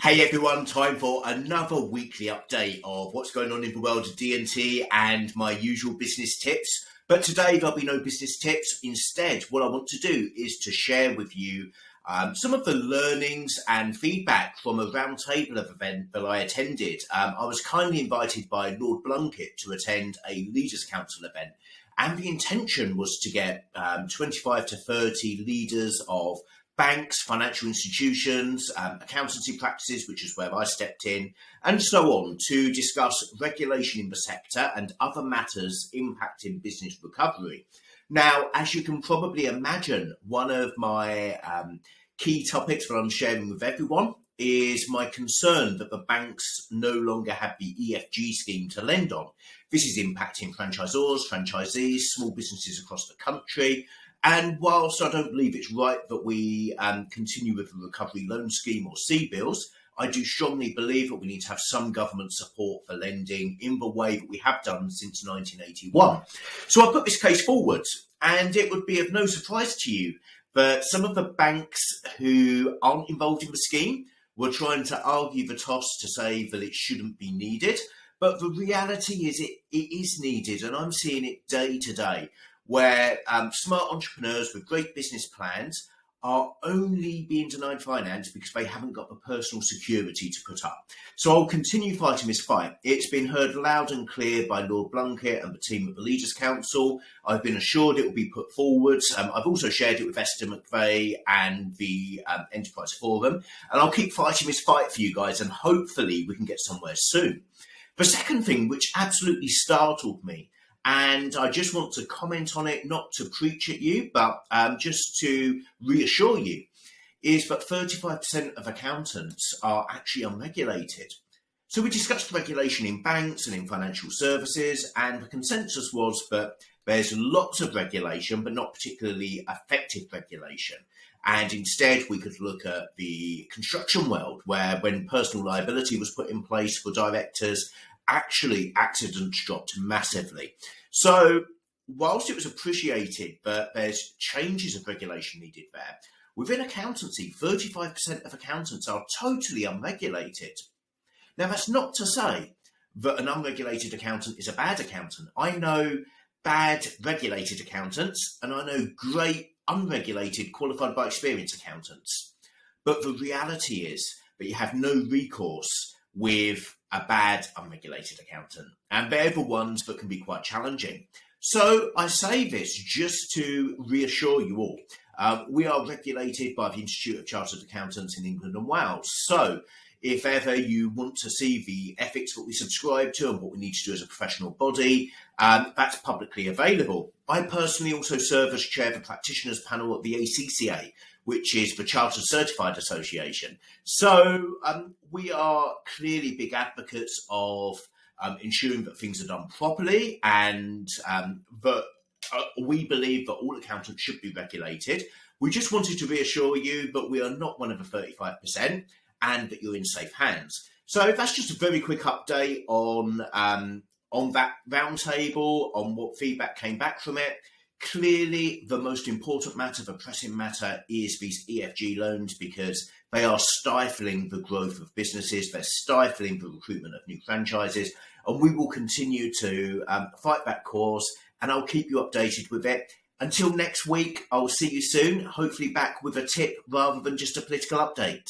Hey everyone, time for another weekly update of what's going on in the world of D&T and my usual business tips. But today there'll be no business tips. Instead, what I want to do is to share with you some of the learnings and feedback from a roundtable event that I attended. I was kindly invited by Lord Blunkett to attend a Leaders Council event. And the intention was to get 25 to 30 leaders of banks, financial institutions, accountancy practices, which is where I stepped in, and so on, to discuss regulation in the sector and other matters impacting business recovery. Now, as you can probably imagine, one of my key topics that I'm sharing with everyone is my concern that the banks no longer have the EFG scheme to lend on. This is impacting franchisors, franchisees, small businesses across the country. And whilst I don't believe it's right that we continue with the Recovery Loan Scheme or CBILS, I do strongly believe that we need to have some government support for lending in the way that we have done since 1981. So I put this case forward, and it would be of no surprise to you that some of the banks who aren't involved in the scheme were trying to argue the toss to say that it shouldn't be needed. But the reality is it is needed, and I'm seeing it day to day, where smart entrepreneurs with great business plans are only being denied finance because they haven't got the personal security to put up. So I'll continue fighting this fight. It's been heard loud and clear by Lord Blunkett and the team at the Leaders Council. I've been assured it will be put forward. I've also shared it with Esther McVeigh and the Enterprise Forum, and I'll keep fighting this fight for you guys, and hopefully we can get somewhere soon. The second thing, which absolutely startled me, and I just want to comment on it, not to preach at you, but just to reassure you, is that 35% of accountants are actually unregulated. So we discussed regulation in banks and in financial services, and the consensus was that there's lots of regulation, but not particularly effective regulation. And instead, we could look at the construction world, where when personal liability was put in place for directors, actually accidents dropped massively. So whilst it was appreciated that there's changes of regulation needed there, within accountancy, 35% of accountants are totally unregulated. Now, that's not to say that an unregulated accountant is a bad accountant. I know bad regulated accountants, and I know great unregulated, qualified by experience accountants. But the reality is that you have no recourse with a bad unregulated accountant, and they're the ones that can be quite challenging. So I say this just to reassure you all. We are regulated by the Institute of Chartered Accountants in England and Wales. So if ever you want to see the ethics that we subscribe to and what we need to do as a professional body, that's publicly available. I personally also serve as chair of the practitioners panel at the ACCA, which is the Chartered Certified Association. So we are clearly big advocates of ensuring that things are done properly, and that we believe that all accountants should be regulated. We just wanted to reassure you that we are not one of the 35% and that you're in safe hands. So that's just a very quick update on that roundtable, on what feedback came back from it. Clearly, the most important matter, the pressing matter, is these EFG loans, because they are stifling the growth of businesses, they're stifling the recruitment of new franchises, and we will continue to fight that cause, and I'll keep you updated with it. Until next week, I'll see you soon, hopefully back with a tip rather than just a political update.